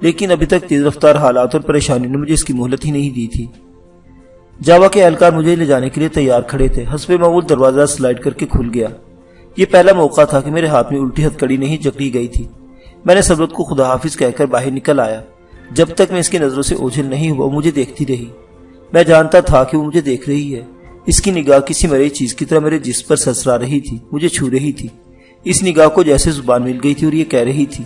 لیکن ابھی تک تیز رفتار حالات اور پریشانی نے مجھے اس کی مہلت ہی نہیں دی تھی۔ جاوا کے اہلکار مجھے لے جانے کے لیے تیار کھڑے تھے۔ حسب معمول دروازہ سلائڈ کر کے کھل گیا۔ یہ پہلا موقع تھا کہ میرے ہاتھ میں الٹی ہتھکڑی نہیں جکڑی گئی تھی۔ میں نے سرورت کو خدا حافظ کہہ کر باہر نکل آیا۔ جب تک میں اس کی نظروں سے اوجھل نہیں ہوا، مجھے دیکھتی رہی۔ میں جانتا تھا کہ وہ مجھے دیکھ رہی ہے۔ اس کی نگاہ کسی مرئی چیز کی طرح میرے جسم پر سرسرا رہی تھی، مجھے چھو رہی تھی۔ اس نگاہ کو جیسے زبان مل گئی تھی اور یہ کہہ رہی تھی،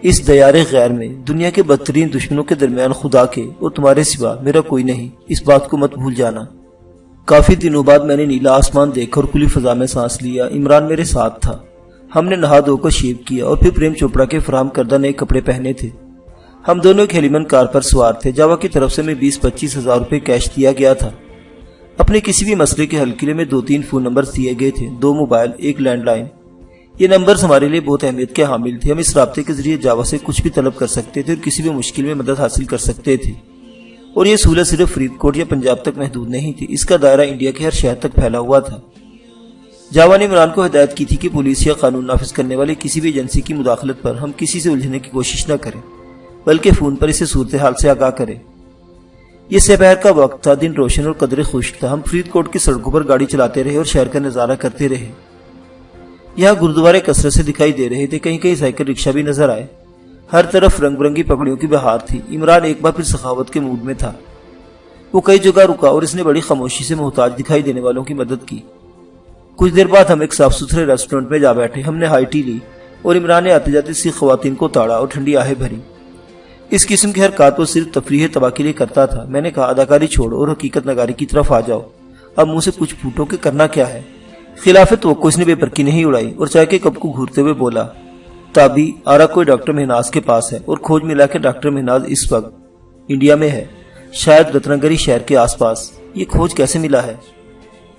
اس دیار غیر میں دنیا کے بدترین دشمنوں کے درمیان خدا کے اور تمہارے سوا میرا کوئی نہیں، اس بات کو مت بھول جانا۔ کافی دنوں بعد میں نے نیلا آسمان دیکھا اور کھلی فضا میں سانس لیا۔ عمران میرے ساتھ تھا۔ ہم نے نہا دھو کر شیو کیا اور پھر پریم چوپڑا کے فراہم کردہ نئے کپڑے پہنے تھے۔ ہم دونوں ایک ہیلیمن کار پر سوار تھے۔ جاوا کی طرف سے میں 20-25 ہزار روپے کیش دیا گیا تھا۔ اپنے کسی بھی مسئلے کے حل کے لیے میں 2-3 فون نمبر دیے گئے تھے، 2 موبائل، 1 لینڈ لائن۔ یہ نمبرز ہمارے لیے بہت اہمیت کے حامل تھے۔ ہم اس رابطے کے ذریعے جاوا سے کچھ بھی طلب کر سکتے تھے اور کسی بھی مشکل میں مدد حاصل کر سکتے تھے۔ اور یہ سہولت صرف فرید کوٹ یا پنجاب تک محدود نہیں تھی، اس کا دائرہ انڈیا کے ہر شہر تک پھیلا ہوا تھا۔ جاوا نے عمران کو ہدایت کی تھی کہ پولیس یا قانون نافذ کرنے والے کسی بھی ایجنسی کی مداخلت پر ہم کسی سے الجھنے کی کوشش نہ کریں، بلکہ فون پر اسے صورتحال سے آگاہ کریں۔ یہ سپہر کا وقت تھا، دن روشن اور قدرے خشک تھا۔ ہم فرید کوٹ کی سڑکوں پر گاڑی چلاتے رہے اور شہر کا نظارہ کرتے رہے۔ یہاں گردوارے کثرت سے دکھائی دے رہے تھے، کہیں کہیں سائیکل رکشہ بھی نظر آئے۔ ہر طرف رنگ برنگی پگڑیوں کی بہار تھی۔ عمران ایک بار پھر سخاوت کے موڈ میں تھا۔ وہ کئی جگہ رکا اور اس نے بڑی خاموشی سے محتاج دکھائی دینے والوں کی مدد کی۔ کچھ دیر بعد ہم ایک صاف ستھرے ریسٹورنٹ میں جا بیٹھے۔ ہم نے ہائی ٹی لی اور عمران نے آتے جاتے سی خواتین کو تاڑا اور ٹھنڈی آہیں بھری۔ اس قسم کی حرکات وہ صرف تفریح تباہ کے لیے کرتا تھا۔ میں نے کہا، اداکاری چھوڑو اور حقیقت نگاری کی طرف آ جاؤ۔ اب منہ سے کچھ پھوٹو کہ کرنا کیا ہے۔ خلاف توقع اس نے بے پرکی نہیں اڑائی اور چائے کے کپ کو گھورتے ہوئے بولا، تابی، آرا کوئی ڈاکٹر مہناز کے پاس ہے اور کھوج ملا کہ ڈاکٹر مہناز اس وقت انڈیا میں ہے، شاید رتنا گری شہر کے آس پاس۔ یہ کھوج کیسے ملا ہے؟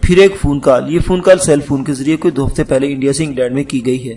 پھر ایک فون کال۔ یہ فون کال سیل فون کے ذریعے کوئی 2 ہفتے پہلے انڈیا سے انگلینڈ میں کی گئی ہے۔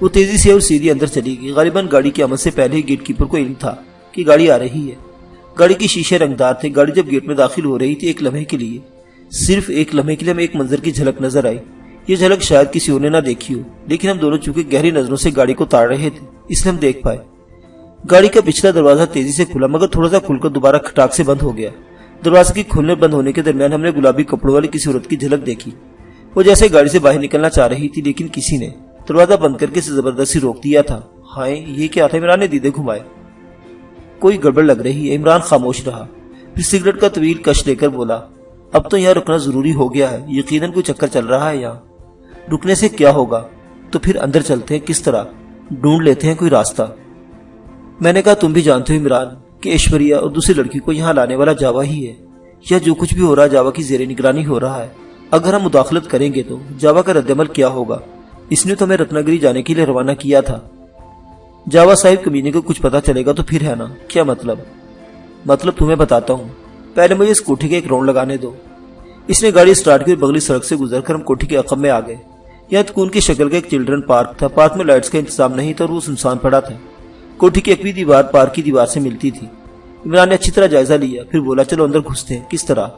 وہ تیزی سے اور سیدھی اندر چلی گئی۔ غالباً گاڑی کی آمد سے پہلے ہی گیٹ کیپر کو علم تھا کہ گاڑی آ رہی ہے۔ گاڑی کی شیشے رنگدار تھے۔ گاڑی جب گیٹ میں داخل ہو رہی تھی، ایک لمحے کے لیے، صرف ایک لمحے کے لیے ہمیں ایک منظر کی جھلک نظر آئی۔ یہ جھلک شاید کسی اور نے نہ دیکھی ہو، لیکن ہم دونوں چونکہ گہری نظروں سے گاڑی کو تاڑ رہے تھے، اس لیے ہم دیکھ پائے۔ گاڑی کا پچھلا دروازہ تیزی سے کھلا، مگر تھوڑا سا کھل کر دوبارہ کھٹاک سے بند ہو گیا۔ دروازے کی کھلنے بند ہونے کے درمیان ہم نے گلابی کپڑوں والی کسی عورت کی جھلک دیکھی۔ وہ جیسے گاڑی سے باہر نکلنا چاہ رہی تھی، لیکن کسی نے دروازہ بند کر کے اسے زبردستی روک دیا تھا۔ ہائے، یہ کیا تھا؟ عمران نے دیدے گھمائے۔ کوئی گڑبڑ لگ رہی ہے۔ عمران خاموش رہا، پھر سگریٹ کا طویل کش لے کر بولا، اب تو یہاں رکنا ضروری ہو گیا ہے۔ یقیناً کوئی چکر چل رہا ہے یہاں۔ رکنے سے کیا ہوگا؟ تو پھر اندر چلتے ہیں۔ کس طرح؟ ڈھونڈ لیتے ہیں کوئی راستہ۔ میں نے کہا، تم بھی جانتے ہو عمران کہ ایشوریا اور دوسری لڑکی کو یہاں لانے والا جاوا ہی ہے۔ یا جو کچھ بھی ہو رہا ہے جاوا کی زیر نگرانی ہو رہا ہے۔ اگر ہم مداخلت کریں گے تو جاوا کا رد عمل کیا ہوگا؟ اس نے تو ہمیں رتناگری جانے کے لیے روانہ کیا تھا۔ جاوا صاحب کمینے کو کچھ پتا چلے گا تو پھر ہے نا؟ کیا مطلب؟ مطلب تمہیں بتاتا ہوں، پہلے مجھے اس کوٹھی کے ایک راؤنڈ لگانے دو۔ اس نے گاڑی سٹارٹ کی اور بغلی سڑک سے گزر کر ہم کوٹھی کے عقب میں آ گئے۔ یہاں تکون کی شکل کا ایک چلڈرن پارک تھا۔ پارک میں لائٹس کا انتظام نہیں تھا اور وہ سنسان پڑا تھا۔ کوٹھی کی ایک دیوار پارک کی دیوار سے ملتی تھی۔ عمران نے اچھی طرح جائزہ لیا، پھر بولا، چلو اندر گھستے ہیں۔ کس طرح؟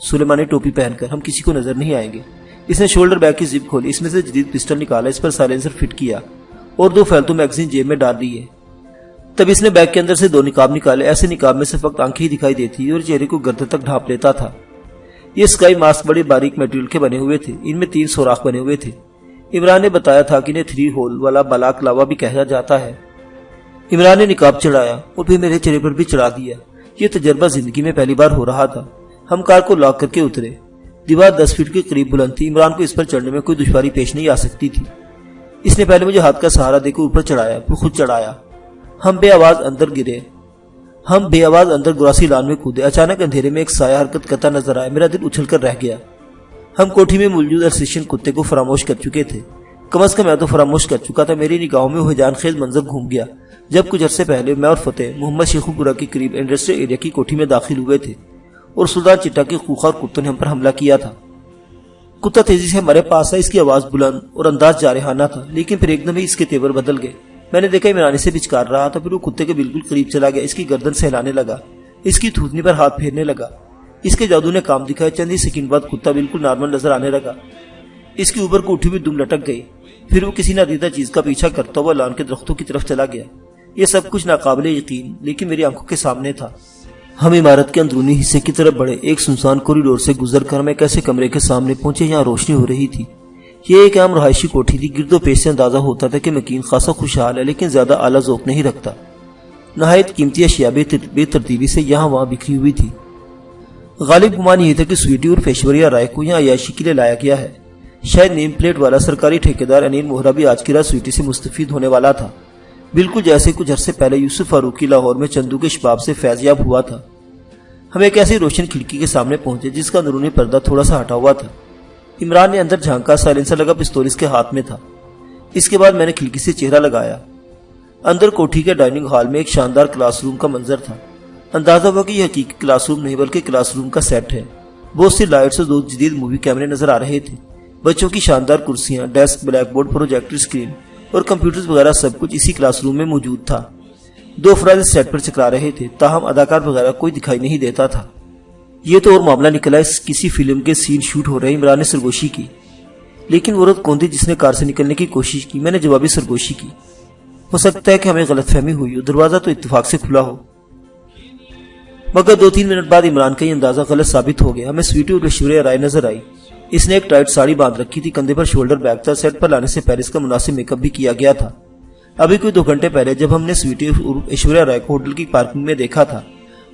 سلیمانی ٹوپی پہن کر، ہم کسی کو نظر نہیں آئیں گے۔ اس نے شولڈر بیگ کی زپ کھولی، اس میں سے جدید پسٹل نکالا، اس پر سائلنسر فٹ کیا اور 2 فالتو میگزین جیب میں ڈال دیے۔ تب اس نے بیگ کے اندر سے 2 نقاب نکالے۔ ایسے نقاب میں سے فقط آنکھیں ہی دکھائی دیتی اور چہرے کو گردن تک ڈھانپ لیتا تھا۔ یہ اسکائی ماسک بڑے باریک میٹیریل کے بنے ہوئے تھے۔ ان میں 3 سوراخ بنے ہوئے تھے۔ عمران نے بتایا تھا کہ انہیں 3 ہول والا بلاک لاوا بھی کہا جاتا ہے۔ عمران نے نقاب چڑھایا اور پھر میرے چہرے پر بھی چڑھا دیا۔ یہ تجربہ زندگی میں پہلی بار ہو رہا تھا۔ ہم کار کو لاک کر کے اترے۔ دیوار 10 فٹ کے قریب بلند تھی۔ عمران کو اس پر چڑھنے میں کوئی دشواری پیش نہیں آ سکتی تھی۔ اس نے پہلے مجھے ہاتھ کا سہارا دے کر اوپر چڑھایا، پھر خود چڑھایا۔ ہم بے آواز اندر گراسی لان میں کودے۔ اچانک اندھیرے میں ایک سایہ حرکت کرتا نظر آیا۔ میرا دل اچھل کر رہ گیا۔ ہم کوٹھی میں موجود ارسیشین کتے کو فراموش کر چکے تھے۔ کم از کم میں تو فراموش کر چکا تھا۔ میری نگاہوں میں وہ جان خیز منظر گھوم گیا جب کچھ عرصے پہلے میں اور فتح محمد شیخو پورہ کے قریب انڈسٹریل ایریا کی کوٹھی میں داخل ہوئے تھے اور سلطان چٹا کے خوخار کتوں نے ہم پر حملہ کیا تھا۔ کتا تیزی سے ہمارے پاس آیا۔ اس کی آواز بلند اور انداز جارحانہ تھا، لیکن پھر ایک دم ہی اس کے تیور بدل گئے۔ میں نے دیکھا عمران سے بچکار رہا تھا، پھر وہ کتے کے بالکل قریب چلا گیا۔ اس کی گردن سہلانے لگا، اس کی تھوتنی پر ہاتھ پھیرنے لگا۔ اس کے جادو نے کام دکھایا۔ چند ہی سیکنڈ بعد کتا بالکل نارمل نظر آنے لگا۔ اس کے اوپر کو اٹھی ہوئی دم لٹک گئی۔ پھر وہ کسی نادیدہ چیز کا پیچھا کرتا ہوا لان کے درختوں کی طرف چلا گیا۔ یہ سب کچھ ناقابل یقین لیکن میری آنکھوں کے سامنے تھا۔ ہم عمارت کے اندرونی حصے کی طرف بڑھے۔ ایک سنسان کوریڈور سے گزر کر ہم ایک ایسے کمرے کے سامنے پہنچے جہاں روشنی ہو رہی تھی۔ یہ ایک عام رہائشی کوٹھی تھی۔ گرد و پیش سے اندازہ ہوتا تھا کہ مکین خاصا خوشحال ہے، لیکن زیادہ اعلیٰ ذوق نہیں رکھتا۔ نہایت قیمتی اشیاء بے ترتیبی سے یہاں وہاں بکھری ہوئی تھی۔ غالب گمان یہ تھا کہ سویٹی اور ایشوریا رائے کو یہاں عیاشی کے لیے لایا گیا ہے۔ شاید نیم پلیٹ والا سرکاری ٹھیکیدار انیل موہرا بھی آج کی رات سویٹی سے مستفید ہونے والا تھا، بالکل جیسے کچھ عرصے پہلے یوسف فاروقی لاہور میں چندو کے شباب سے فیضیاب ہوا تھا۔ ہم ایک ایسی روشن کھڑکی کے سامنے پہنچے جس کا اندرونی پردہ تھوڑا سا ہٹا ہوا تھا۔ عمران نے اندر جھانکا۔ سائلنسر لگا پستول اس کے ہاتھ میں تھا۔ اس کے بعد میں نے کھڑکی سے چہرہ لگایا۔ اندر کوٹھی کے ڈائننگ ہال میں ایک شاندار کلاس روم کا منظر تھا۔ اندازہ ہوا کہ یہ حقیقی کلاس روم نہیں بلکہ کلاس روم کا سیٹ ہے۔ بہت سی لائٹس اور 2 جدید مووی کیمرے نظر آ رہے تھے۔ بچوں کی شاندار کرسیاں، desk, black board, projector screen اور کمپیوٹرز وغیرہ سب کچھ اسی کلاس روم میں موجود تھا۔ 2 افراد اس سیٹ پر چکرا رہے تھے، تاہم اداکار وغیرہ کوئی دکھائی نہیں دیتا تھا۔ یہ تو اور معاملہ نکلا ہے، کسی فلم کے سین شوٹ ہو رہے۔ عمران نے سرگوشی کی۔ لیکن وہ عورت کون تھی جس نے کار سے نکلنے کی کوشش کی؟ میں نے جوابی سرگوشی کی۔ ہو سکتا ہے کہ ہمیں غلط فہمی ہوئی ہو، دروازہ تو اتفاق سے کھلا ہو۔ مگر 2-3 منٹ بعد عمران کا یہ اندازہ غلط ثابت ہو گیا۔ ہمیں سویٹی اور ایشوریا رائے نظر آئی۔ اس نے ایک ٹائٹ ساڑی باندھ رکھی تھی، کندھے پر شولڈر بیگ تھا۔ سیٹ پر لانے سے پہلے اس کا مناسب میک اپ بھی کیا گیا تھا۔ ابھی کوئی 2 گھنٹے پہلے جب ہم نے سویٹی اور ایشوریا رائے کو ہوٹل کی پارکنگ میں دیکھا تھا،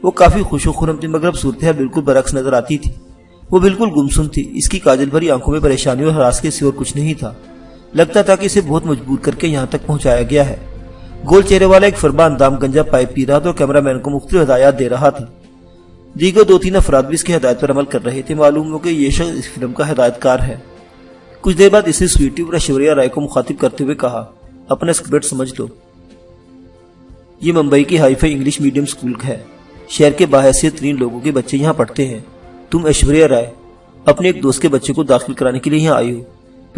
وہ کافی خوش و خرم تھی، مگر اب صورتحال بالکل برعکس نظر آتی تھی۔ وہ بالکل گمسم تھی۔ اس کی کاجل بھری آنکھوں میں پریشانی اور ہراس کے سوا کچھ نہیں تھا۔ لگتا تھا کہ اسے بہت مجبور کر کے یہاں تک پہنچایا گیا ہے۔ گول چہرے والا ایک فربا اندام گنجا پائپ پی رہا تھا اور کیمرہ مین کو مختلف ہدایات دے رہا تھا۔ دیگر 2-3 افراد بھی اس کی ہدایت پر عمل کر رہے تھے۔ معلوم ہو کہ یہ شخص اس فلم کا ہدایت کار ہے۔ کچھ دیر بعد اس نے سویٹی اور ایشوریا رائے کو مخاطب کرتے ہوئے کہا، اپنا اسکرپٹ سمجھ لو۔ یہ ممبئی کی hi fi English medium school ہے۔ شہر کے باحیثیت ترین لوگوں کے بچے یہاں پڑھتے ہیں۔ تم ایشوریا رائے اپنے ایک دوست کے بچے کو داخل کرانے کے لیے یہاں آئی ہو۔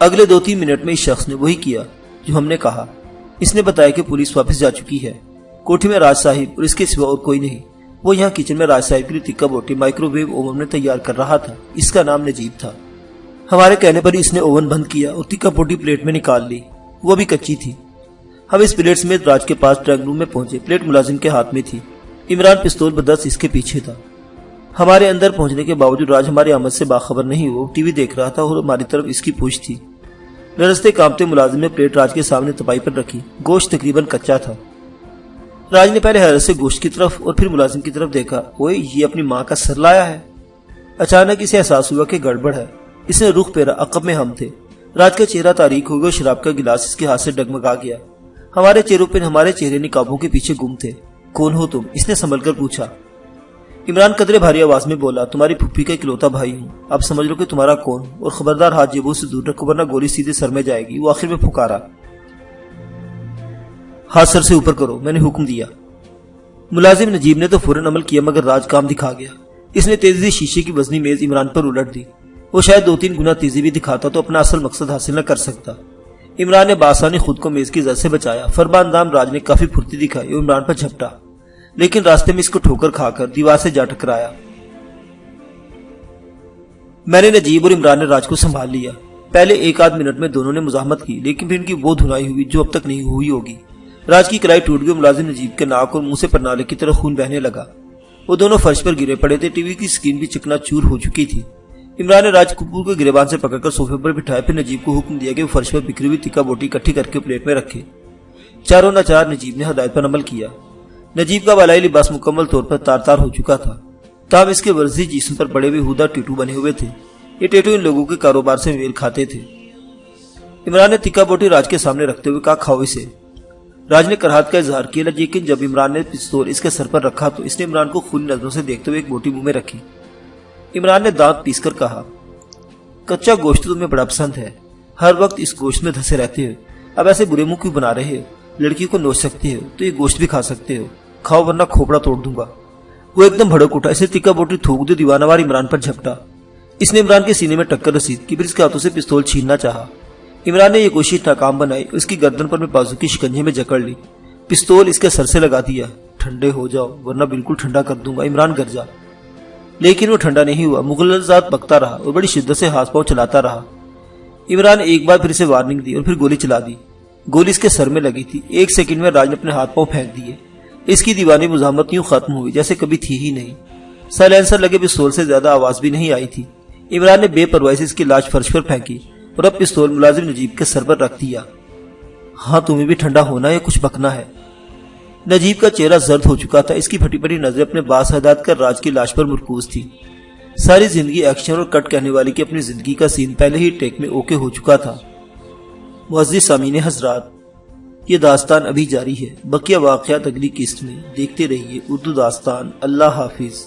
اگلے 2-3 منٹ میں اس شخص نے وہی کیا جو ہم نے کہا۔ اس نے بتایا کہ پولیس واپس جا چکی ہے، کوٹھی میں راج صاحب اور اس کے سوا اور کوئی نہیں۔ وہ یہاں کچن میں راج صاحب کے لیے ٹکا بوٹی مائکرو ویو اوون میں تیار کر رہا تھا۔ اس کا نام نجیب تھا۔ ہمارے کہنے پر اس نے اوون بند کیا اور ٹکا بوٹی پلیٹ میں نکال لی، وہ بھی کچی تھی۔ ہم اس پلیٹ سمیت راج کے پاس ڈرائنگ روم میں پہنچے۔ پلیٹ ملازم کے ہاتھ میں تھی، عمران پستول بدست اس کے پیچھے تھا۔ ہمارے اندر پہنچنے کے باوجود راج ہماری آمد سے باخبر نہیں ہوا، وہ ٹی وی دیکھ رہا تھا اور ہماری طرف اس کی پوچھ تھی۔ لرزتے کانپتے ملازم نے پلیٹ راج کے سامنے تپائی پر رکھی۔ گوشت تقریباً کچا تھا۔ راج نے پہلے حیرت سے گوشت کی طرف اور پھر ملازم کی طرف دیکھا۔ اوئے، یہ اپنی ماں کا سر لایا ہے۔ اچانک اسے احساس ہوا کہ گڑبڑ ہے۔ اس نے رخ پھیرا، عقب میں ہم تھے۔ راج کا چہرہ تاریک ہو گیا اور شراب کا گلاس اس کے ہاتھ سے ڈگمگا گیا۔ ہمارے چہروں پر ہمارے چہرے نقابوں کے پیچھے گم تھے۔ کون ہو تم؟ اس نے سنبھل کر پوچھا۔ عمران قدرے بھاری آواز میں بولا، تمہاری پھپھی کا اکلوتا بھائی ہوں، اب سمجھ لو کہ تمہارا کون، اور خبردار ہاتھ جیبوں سے دور رکھو ورنہ گولی سیدھے سر میں جائے گی۔ وہ آخر میں پکارا، ہاتھ سر سے اوپر کرو، میں نے حکم دیا۔ ملازم نجیب نے تو فوراً عمل کیا، مگر راج کام دکھا گیا۔ اس نے تیزی سے شیشے کی وزنی میز عمران پر الٹ دی۔ وہ شاید 2-3 گنا تیزی بھی دکھاتا تو اپنا اصل مقصد حاصل نہ کر سکتا۔ عمران نے بآسانی خود کو میز کی زد سے بچایا۔ فرماندام راج نے کافی پھرتی دکھائی اور عمران پر جھپٹا، لیکن راستے میں اس کو ٹھوکر کھا کر دیوار سے جا ٹکرایا۔ میں نے نجیب اور عمران نے راج کو سنبھال لیا۔ پہلے 1-8 منٹ میں دونوں نے مزاحمت کی، لیکن پھر ان کی وہ دھنائی ہوئی جو اب تک نہیں ہوئی ہوگی۔ راج کی کلائی ٹوٹ گئی۔ ملازم نجیب کے ناک اور منہ سے پرنالے کی طرح خون بہنے لگا۔ وہ دونوں فرش پر گرے پڑے تھے۔ ٹی وی کی اسکرین بھی چکنا چور ہو چکی تھی۔ عمران نے راج کپور کو گریبان سے پکڑ کر صوفے پر بٹھایا، پھر نجیب کو حکم دیا کہ وہ فرش پر بکھری ہوئی ٹکا بوٹی اکٹھی کر کے پلیٹ میں رکھے۔ چاروں ناچار نجیب نے ہدایت پر عمل کیا۔ نجیب کا بالائی لباس مکمل طور پر تار تار ہو چکا تھا، تاہم اس کے ورزی جسم پر بڑے ہوئے ہودہ ٹیٹو بنے ہوئے تھے۔ یہ ٹیٹو ان لوگوں کے کاروبار سے میل کھاتے تھے۔ عمران نے ٹکا بوٹی راج کے سامنے رکھتے ہوئے کہا، کھاؤ اسے۔ راج نے کراہت کا اظہار کیا، لیکن جب عمران نے پستول اس کے سر پر رکھا تو اس نے عمران کو خونی نظروں سے دیکھتے ہوئے ایک بوٹی منہ میں رکھی۔ عمران نے دانت پیس کر کہا، کچا گوشت تمہیں بڑا پسند ہے، ہر وقت اس گوشت میں دھسے رہتے ہو، اب ایسے برے منہ کیوں بنا رہے ہو؟ لڑکی کو نوچ سکتے ہو تو یہ گوشت بھی کھا سکتے ہو، کھاؤ ورنہ کھوپڑا توڑ دوں گا۔ وہ ایک دم بھڑک اٹھا، اسے ٹکا بوٹی تھوک دے، دیوانہ وار عمران پر جھپٹا۔ اس نے عمران کے سینے میں ٹکر رسید کی، پھر اس کے ہاتھوں سے پستول چھیننا چاہا۔ عمران نے یہ کوشش ناکام بنائی، اس کی گردن پر میں بازو کی شکنجے میں جکڑ لی، پستول اس کے سر سے لگا دیا۔ ٹھنڈے ہو جاؤ ورنہ بالکل ٹھنڈا کر دوں گا، عمران گرجا۔ لیکن وہ ٹھنڈا نہیں ہوا، مغلظات بکتا رہا اور بڑی شدت سے ہاتھ پاؤں چلاتا رہا۔ عمران نے ایک بار پھر اسے وارننگ دی اور پھر گولی چلا دی۔ گولی اس کے سر میں لگی تھی۔ 1 سیکنڈ میں راج نے اپنے ہاتھ پاؤں پھینک دیے۔ اس کی دیوانی مزاحمت یوں ختم ہوئی جیسے کبھی تھی ہی نہیں۔ سائلنسر لگے پستول سے زیادہ آواز بھی نہیں آئی تھی۔ عمران نے بے پرواہی سے اس کی لاش فرش پر پھینکی اور اب پستول ملازم نجیب کے سر پر رکھ دیا۔ ہاں، تمہیں بھی ٹھنڈا ہونا یا کچھ بکنا ہے؟ نجیب کا چہرہ زرد ہو چکا تھا، اس کی پھٹی پڑی نظریں اپنے باس ہدایت کر راج کی لاش پر مرکوز تھی۔ ساری زندگی ایکشن اور کٹ کہنے والی کی اپنی زندگی کا سین پہلے ہی ٹیک میں اوکے ہو چکا تھا۔ معزز سامعین حضرات، یہ داستان ابھی جاری ہے، بقیہ واقعات اگلی قسط میں۔ دیکھتے رہیے اردو داستان۔ اللہ حافظ۔